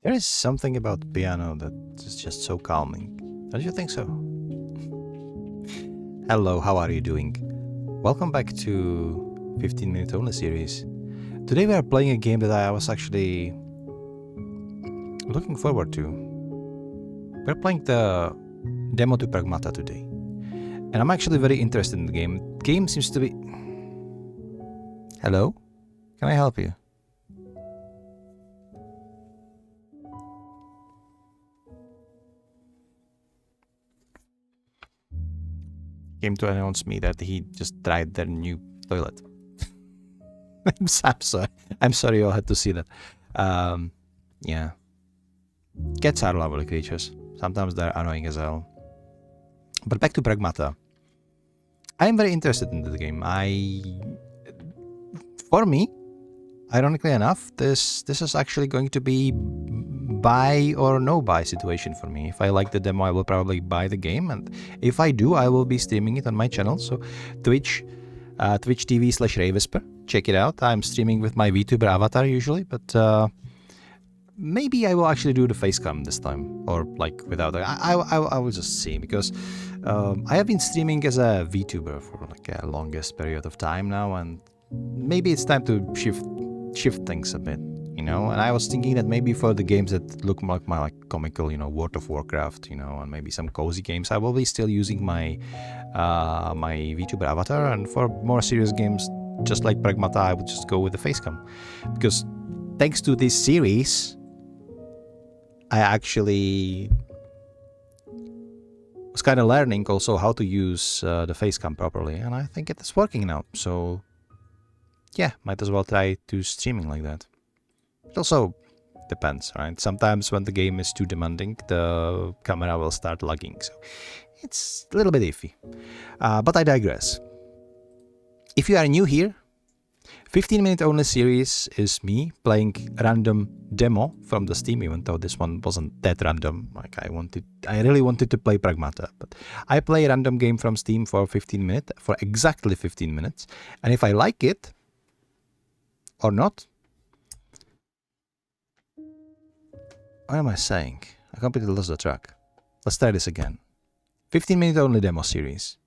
There is something about piano that is just so calming. Don't you think so? Hello, how are you doing? Welcome back to 15 Minute Only series. Today we are playing a game that I was actually looking forward to. We're playing the demo to Pragmata today. And I'm actually very interested in the game. The game seems to be... Hello? Can I help you? Came to announce me that he just tried their new toilet. I'm sorry. I'm sorry you all had to see that. Yeah. Cats are lovely creatures. Sometimes they're annoying as hell. But back to Pragmata. I am very interested in the game. For me, ironically enough, this is actually going to be buy or no buy situation for me. If I like the demo, I will probably buy the game, and if I do, I will be streaming it on my channel. So Twitch TV/RayWhisper. Check it out. I'm streaming with my VTuber avatar usually, but maybe I will actually do the facecam this time, or like without it. I will just see, because I have been streaming as a VTuber for like a longest period of time now, and maybe it's time to shift things a bit, you know. And I was thinking that maybe for the games that look like my comical, you know, World of Warcraft, you know, and maybe some cozy games, I will be still using my my VTuber avatar, and for more serious games just like Pragmata, I would just go with the facecam, because thanks to this series I actually was kind of learning also how to use the facecam properly, and I think it is working now. So yeah, might as well try to streaming like that. It also depends, right? Sometimes when the game is too demanding, the camera will start lagging, so it's a little bit iffy. But I digress. If you are new here, 15 Minute Only series is me playing random demo from the Steam, even though this one wasn't that random. Like I really wanted to play Pragmata, but I play a random game from Steam for 15 minutes, for exactly 15 minutes. And if I like it or not, what am I saying? I completely lost the track. Let's try this again. 15 Minute Only demo series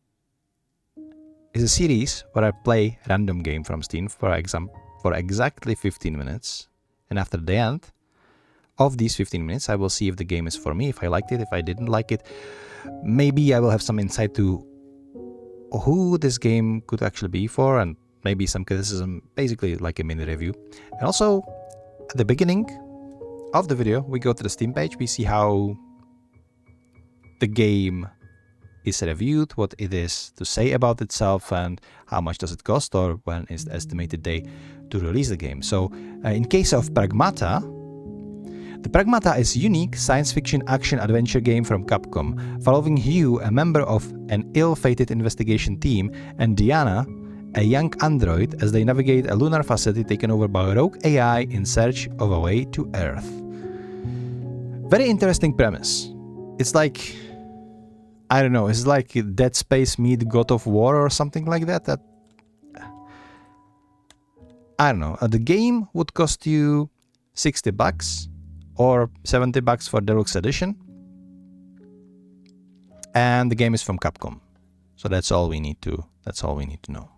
is a series where I play random game from Steam for exactly 15 minutes, and after the end of these 15 minutes I will see if the game is for me, if I liked it, if I didn't like it. Maybe I will have some insight to who this game could actually be for, and maybe some criticism, basically like a mini review. And also at the beginning of the video we go to the Steam page, we see how the game is reviewed, what it is to say about itself, and how much does it cost, or when is the estimated day to release the game. So in case of Pragmata, the Pragmata is a unique science fiction action adventure game from Capcom, following Hugh, a member of an ill-fated investigation team, and Diana, a young android, as they navigate a lunar facility taken over by a rogue AI in search of a way to Earth. Very interesting premise. It's like, I don't know, it's like Deadspace meet God of War or something like that. I don't know. The game would cost you $60 or $70 for Deluxe Edition. And the game is from Capcom. So that's all we need to know.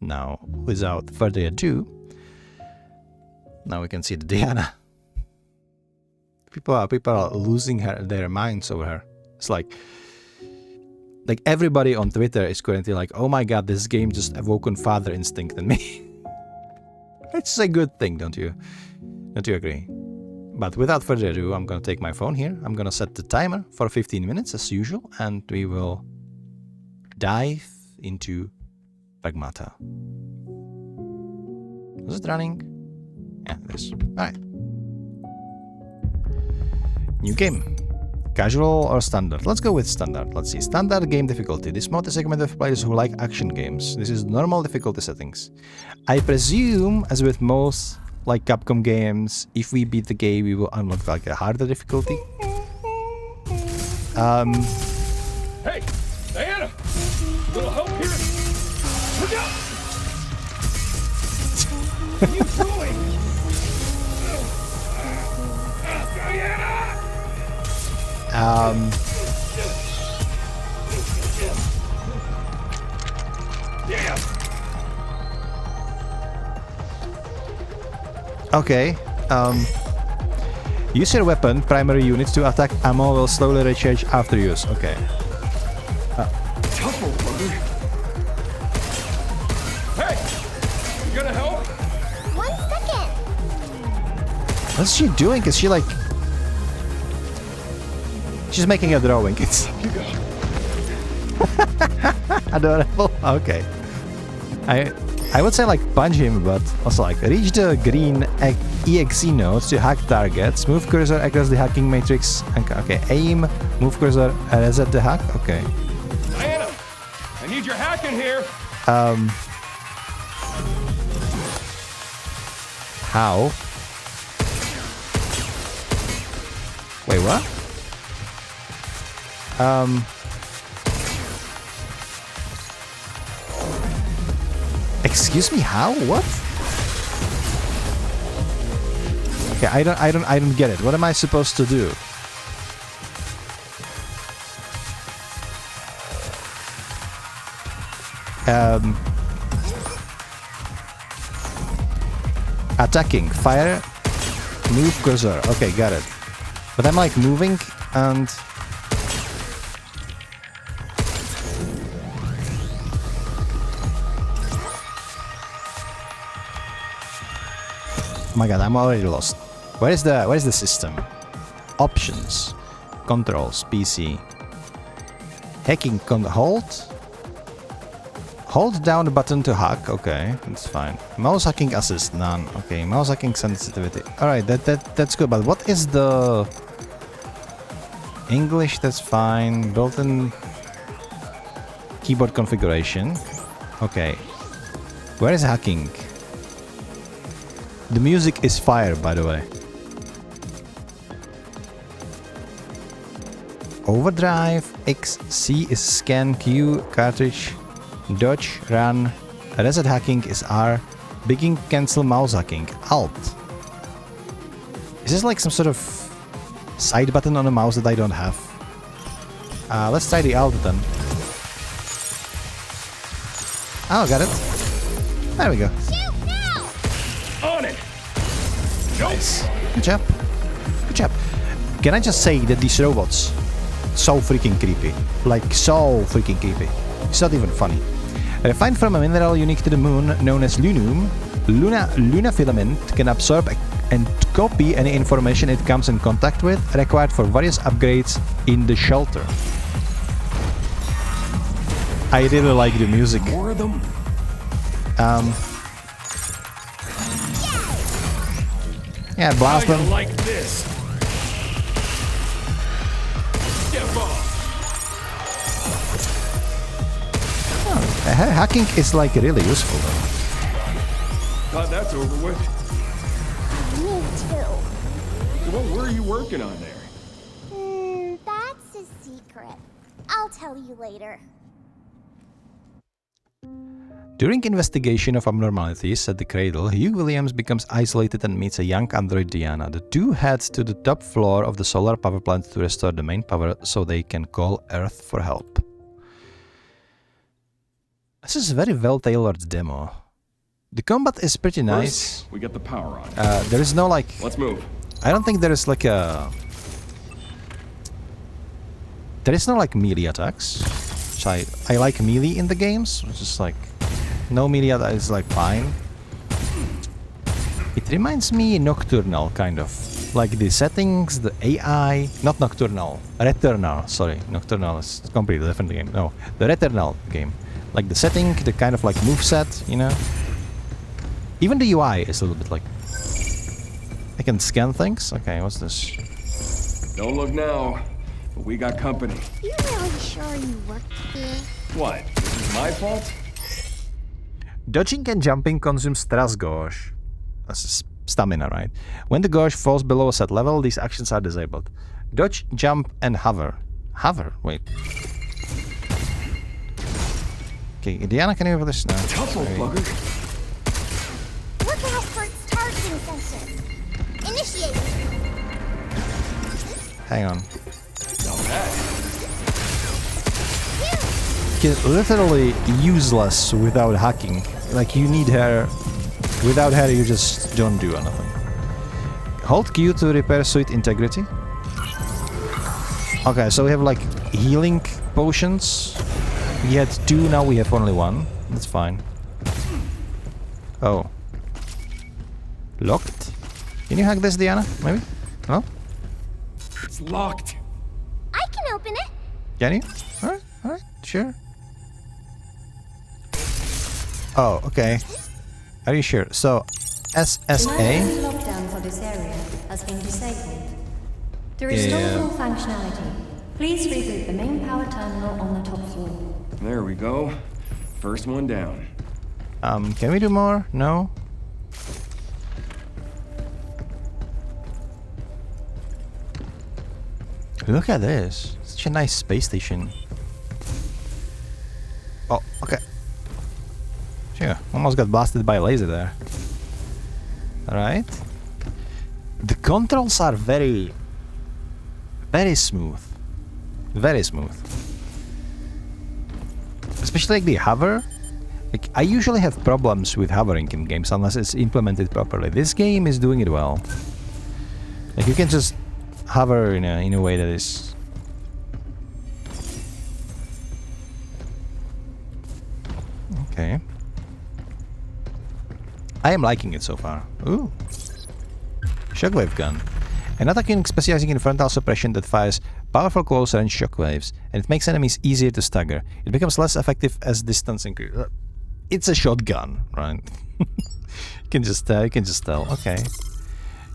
Now, without further ado, now we can see the Diana. People are losing their minds over her. It's like everybody on Twitter is currently like, oh my god, this game just awoken father instinct in me. It's a good thing, don't you agree? But without further ado, I'm gonna take my phone here. I'm gonna set the timer for 15 minutes as usual, and we will dive into Pragmata. Is it running? Yeah, it is. Alright. New game. Casual or standard? Let's go with standard. Let's see. Standard game difficulty. This mode is segmented for players who like action games. This is normal difficulty settings. I presume, as with most like Capcom games, if we beat the game, we will unlock like a harder difficulty. Hey, Diana! A little help here! Look out! What are you doing? Okay. Use your weapon primary units to attack. Ammo will slowly recharge after use. Okay. Hey! You gonna help? 1 second. What's she doing? Is she like... She's making a drawing. It's You go. adorable. Okay. I would say like punch him, but also like reach the green EXE nodes to hack targets. Move cursor across the hacking matrix. Okay, aim. Move cursor. Reset the hack. Okay. Diana, I need your hack in here. How? Wait, what? Excuse me, how? What? Okay, I don't get it. What am I supposed to do? Attacking, fire, move cursor. Okay, got it. But I'm like moving and... Oh my god, I'm already lost. Where is the system? Options, controls, PC. Hacking, hold down the button to hack. Okay, that's fine. Mouse hacking assist, none. Okay, mouse hacking sensitivity. All right, that's good. But what is the English? That's fine. Built-in keyboard configuration. Okay, where is hacking? The music is fire, by the way. Overdrive, X, C is scan, Q, cartridge, dodge, run, reset hacking is R, begin cancel mouse hacking, Alt. Is this like some sort of side button on a mouse that I don't have? Let's try the Alt then. Oh, got it. There we go. On it. Nice. Good job. Good job. Can I just say that these robots so freaking creepy. Like so freaking creepy. It's not even funny. Refined from a mineral unique to the moon known as lunum, Luna filament can absorb and copy any information it comes in contact with, required for various upgrades in the shelter. I really like the music. More of them? Yeah, blast them. Like this. Step off. Hacking is like really useful though. Glad that's over with. Me too. What were you working on there? That's a secret. I'll tell you later. During investigation of abnormalities at the cradle, Hugh Williams becomes isolated and meets a young android Diana. The two head to the top floor of the solar power plant to restore the main power so they can call Earth for help. This is a very well-tailored demo. The combat is pretty nice. First, we get the power on. There is no like... Let's move. I don't think there is like a... There is no like melee attacks. Which I like melee in the games, which is like... No melee attack is like fine. It reminds me Nocturnal, kind of. Like the settings, the AI... Not Nocturnal. Returnal, sorry. Nocturnal is a completely different game. No, the Returnal game. Like the setting, the kind of like moveset, you know? Even the UI is a little bit like... I can scan things? Okay, what's this? Don't look now, but we got company. You really sure you worked here? What? This is my fault? Dodging and jumping consumes thrust gauge. That's stamina, right? When the gauge falls below a set level, these actions are disabled. Dodge, jump, and hover. Hover? Wait. Okay, Diana, can you over this now? Tough old bugger. Look out for its targeting sensor. Initiate. Hang on. Not bad. Literally useless without hacking. Like, you need her. Without her, you just don't do anything. Hold Q to repair suit integrity. Okay, so we have like healing potions. We had 2, now we have only 1. That's fine. Oh. Locked? Can you hack this, Diana? Maybe? No? It's locked. I can open it. Can you? Alright, sure. Oh, okay. Are you sure? So, SSA? Lockdown for this area has been disabled. To restore full functionality, please reboot the main power terminal on the top floor. There we go. First one down. Can we do more? No? Look at this. Such a nice space station. Oh, okay. Sure, almost got blasted by a laser there. Alright. The controls are very smooth. Very smooth. Especially like the hover. Like, I usually have problems with hovering in games unless it's implemented properly. This game is doing it well. Like, you can just hover in a way that is... Okay. I am liking it so far. Ooh. Shockwave gun. An attack unit specializing in frontal suppression that fires powerful close-range shockwaves, and it makes enemies easier to stagger. It becomes less effective as distance increases. It's a shotgun, right? you can just tell. Okay.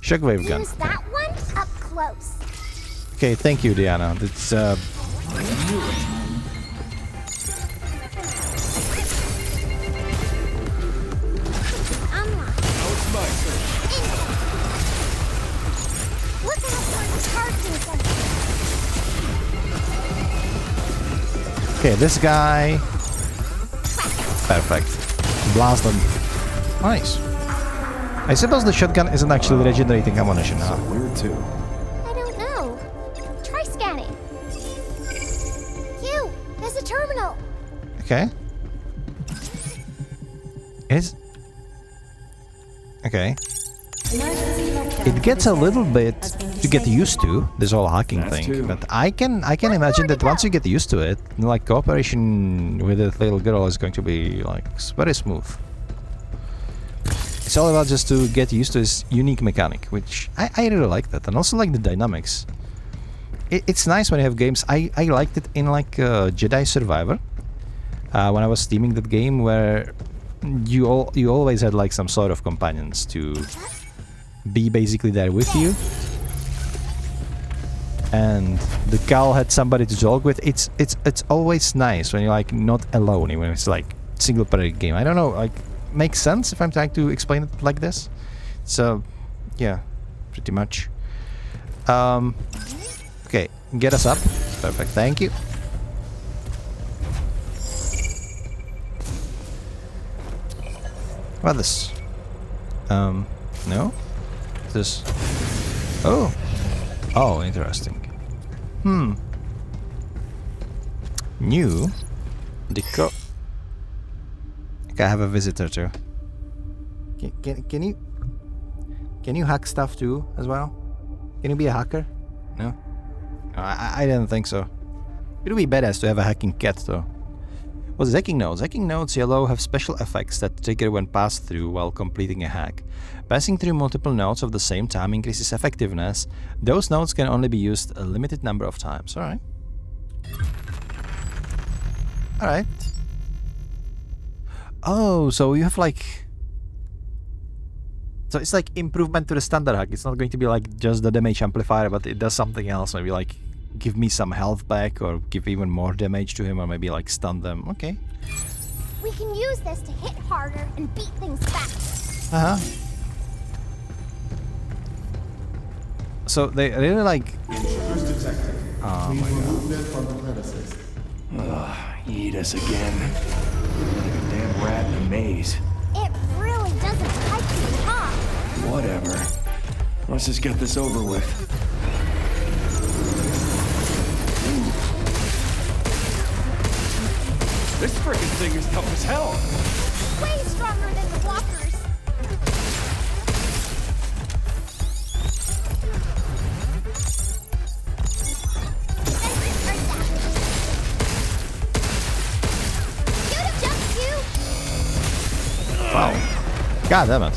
Shockwave gun. Use that one up close. Okay, thank you, Diana. That's Unlock. Now it's my turn. Look out for charging something. okay. This guy. Perfect. Blast them. Nice. I suppose the shotgun isn't actually regenerating ammunition, huh? Where to? I don't know. Try scanning. Hugh, there's a terminal. Okay. Okay. It gets a little bit to get used to, this whole hacking That's thing, true. but I can imagine that once you get used to it, like, cooperation with the little girl is going to be like very smooth. It's all about just to get used to this unique mechanic, which I really like that, and also like the dynamics. It's nice when you have games. I liked it in like Jedi Survivor, when I was steaming that game, where you always had like some sort of companions to be basically there with you, and the cow had somebody to talk with. It's always nice when you're like not alone, even if it's like single player game. I don't know, like, makes sense if I'm trying to explain it like this. So yeah, pretty much. Okay, get us up. Perfect, thank you. What this? No? This... Oh! Oh, interesting. New? Deco... Okay, I have a visitor too. Can you hack stuff too, as well? Can you be a hacker? No? I didn't think so. It would be badass to have a hacking cat though. What's hacking nodes? Hacking nodes yellow have special effects that trigger when passed through while completing a hack. Passing through multiple nodes of the same time increases effectiveness. Those nodes can only be used a limited number of times. Alright. Alright. Oh, so you have like... So it's like improvement to the standard hack. It's not going to be like just the damage amplifier, but it does something else. Maybe like give me some health back, or give even more damage to him, or maybe like stun them. Okay. We can use this to hit harder and beat things back. Uh-huh. So they really like... Oh my god. Eat us again. Like a damn rat in a maze. It really doesn't like you, huh? Whatever. Let's just get this over with. This freaking thing is tough as hell. Way stronger than the walkers. Sensors are down. Shoot him, jump you. Wow. God damn it.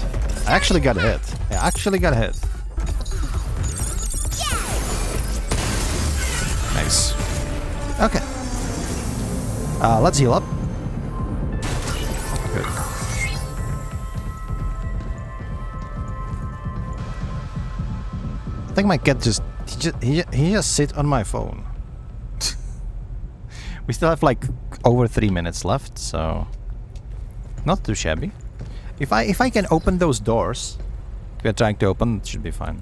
I actually got hit. I actually got hit. Nice. Okay. Let's heal up. Good. I think my cat he just sit on my phone. We still have like over 3 minutes left, so not too shabby. If I can open those doors we are trying to open, it should be fine.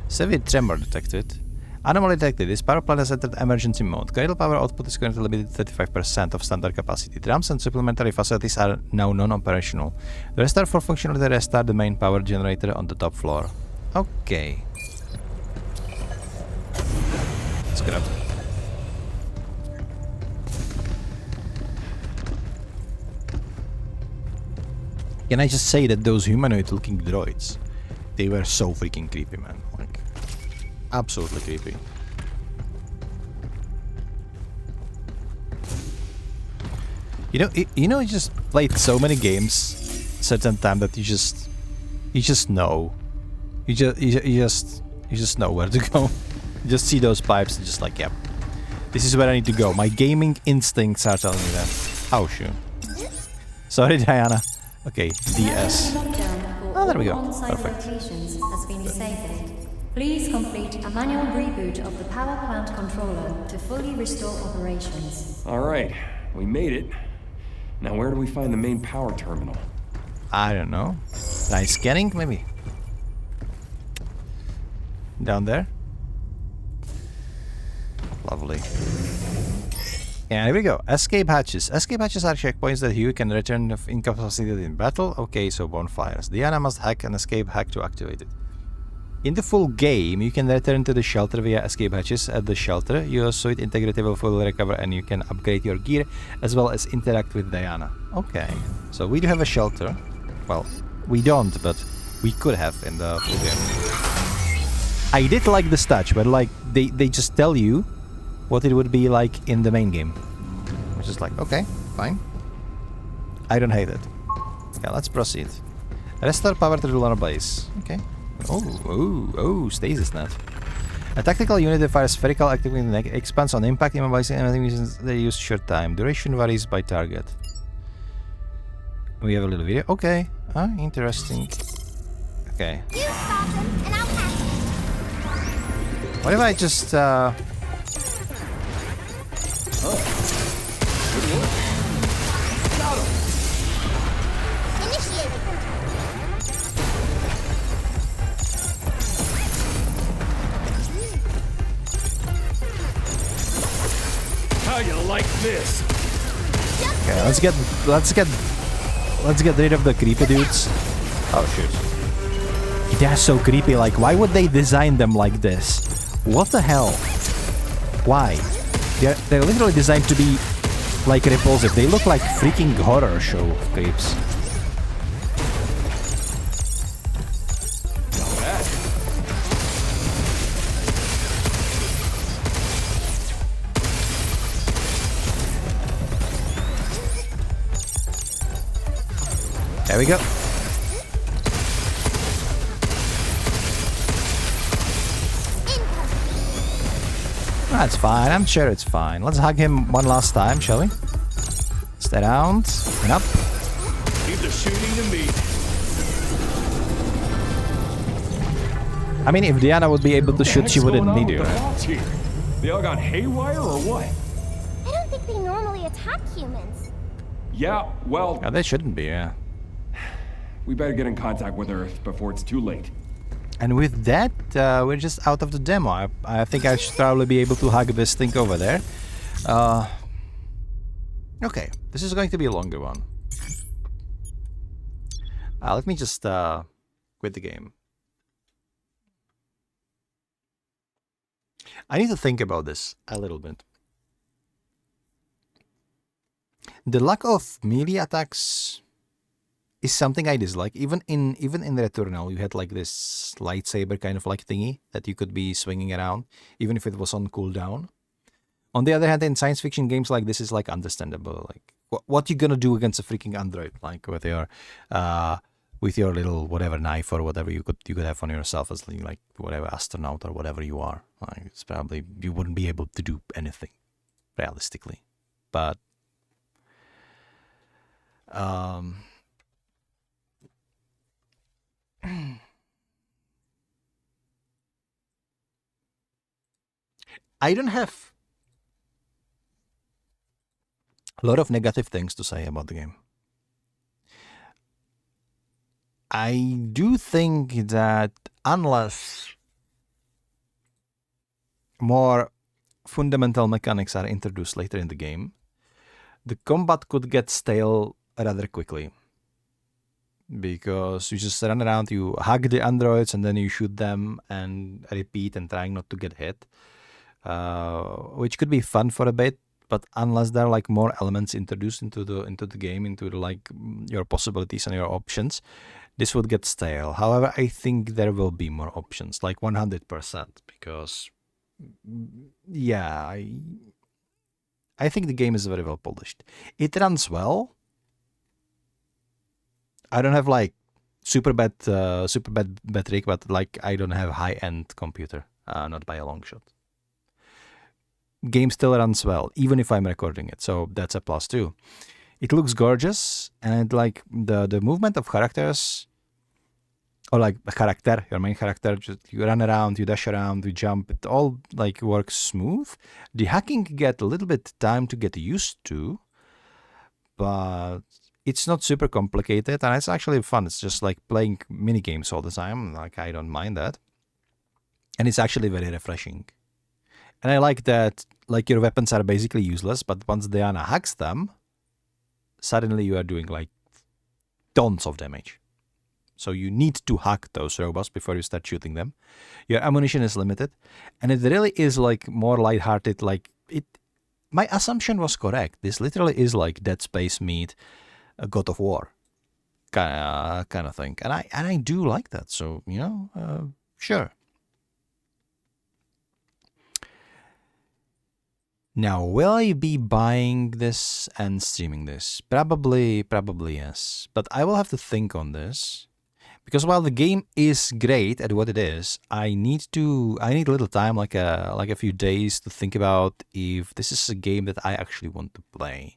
Severe tremor detected. Anomaly detected. This power plant has entered emergency mode. Cradle power output is currently limited to 35% of standard capacity. Drums and supplementary facilities are now non-operational. The restart for functionality restart the main power generator on the top floor. Okay. Let's get up. Can I just say that those humanoid-looking droids, they were so freaking creepy, man. Like, absolutely creepy. You just played so many games certain time that you just know. You just know where to go. You just see those pipes and just like, yep. This is where I need to go. My gaming instincts are telling me that. Oh shoot. Sorry, Diana. Okay, DS. Oh, there we go. Perfect. Has been disabled. Please complete a manual reboot of the power plant controller to fully restore operations. All right, we made it. Now where do we find the main power terminal? I don't know. Try scanning, maybe. Down there. Lovely. Yeah, here we go. Escape hatches. Escape hatches are checkpoints that Hugh can return if incapacitated in battle. Okay, so bonfires. Diana must hack an escape hack to activate it. In the full game, you can return to the shelter via escape hatches at the shelter. Your suit integrity will fully recover and you can upgrade your gear as well as interact with Diana. Okay, so we do have a shelter. Well, we don't, but we could have in the full game. I did like this touch, where like they just tell you what it would be like in the main game. Which is like, okay, fine. I don't hate it. Okay, let's proceed. Restore power to the lunar base. Okay. Oh, stasis net. A tactical unit that fires spherical activity and expands on impact, immobilizing enemies they use short time. Duration varies by target. We have a little video. Okay. Interesting. Okay. You stop him, and I'll catch him. What if I just Initiated. How you like this? okay, let's get rid of the creepy dudes. Oh shoot. They're so creepy, like why would they design them like this? What the hell? Why? They're literally designed to be like repulsive. They look like freaking horror show creeps. There we go. That's fine. I'm sure it's fine. Let's hug him one last time, shall we? Stay down and up. Leave the shooting to me. I mean, if Diana would be able to shoot, she wouldn't need you. Right? They all gone haywire or what? I don't think they normally attack humans. Yeah, well, Yeah, they shouldn't be, yeah. we better get in contact with Earth before it's too late. And with that, we're just out of the demo. I think I should probably be able to hug this thing over there. Okay, this is going to be a longer one. Let me just quit the game. I need to think about this a little bit. The lack of melee attacks is something I dislike. Even in the Returnal, you had like this lightsaber kind of like thingy that you could be swinging around, even if it was on cooldown. On the other hand, in science fiction games like this is like understandable. Like what you gonna do against a freaking android, like with your little whatever knife or whatever you could have on yourself as like whatever astronaut or whatever you are. Like it's probably you wouldn't be able to do anything realistically, but I don't have a lot of negative things to say about the game. I do think that unless more fundamental mechanics are introduced later in the game, the combat could get stale rather quickly. Because you just run around, you hug the androids, and then you shoot them and repeat and trying not to get hit. Which could be fun for a bit, but unless there are like more elements introduced into the game, into like your possibilities and your options, this would get stale. However, I think there will be more options, like 100%, because yeah, I think the game is very well polished. It runs well. I don't have like super bad battery, but like I don't have high-end computer, not by a long shot. Game still runs well, even if I'm recording it, so that's a plus too. It looks gorgeous, and like the movement of characters, or like a character, your main character, just you run around, you dash around, you jump, it all like works smooth. The hacking get a little bit time to get used to, but it's not super complicated, and it's actually fun. It's just like playing mini games all the time. Like I don't mind that, and it's actually very refreshing. And I like that, like your weapons are basically useless, but once Diana hacks them, suddenly you are doing like tons of damage. So you need to hack those robots before you start shooting them. Your ammunition is limited, and it really is like more lighthearted. Like it, my assumption was correct. This literally is like Deadspace meet a God of War kind of thing, and I do like that. So sure. Now, will I be buying this and streaming this? Probably yes. But I will have to think on this. Because while the game is great at what it is, I need a little time, like a few days to think about if this is a game that I actually want to play.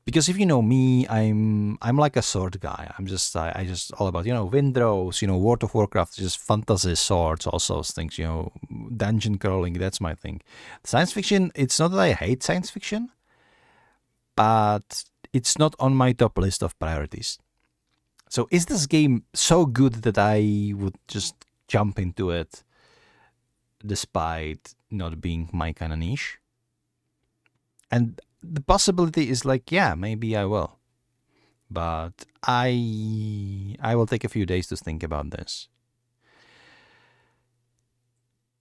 Because if you know me, I'm like a sword guy. I just all about Windrose, World of Warcraft, just fantasy swords, all those things. Dungeon crawling. That's my thing. Science fiction. It's not that I hate science fiction, but it's not on my top list of priorities. So is this game so good that I would just jump into it, despite not being my kind of niche? And the possibility is like, yeah, maybe I will. But I will take a few days to think about this.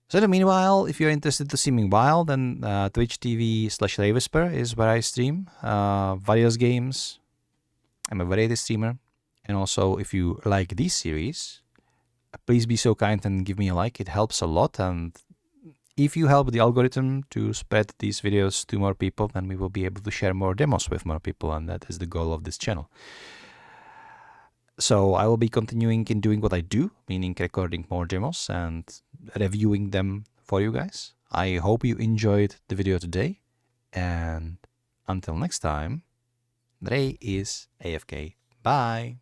So in the meanwhile, if you're interested to see me wild, then Twitch TV/RayWhisper is where I stream various games. I'm a variety streamer. And also, if you like this series, please be so kind and give me a like. It helps a lot. And if you help the algorithm to spread these videos to more people, then we will be able to share more demos with more people, and that is the goal of this channel. So I will be continuing in doing what I do, meaning recording more demos and reviewing them for you guys. I hope you enjoyed the video today, and until next time, Ray is AFK. Bye!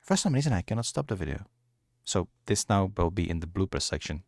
For some reason, I cannot stop the video. So this now will be in the blooper section.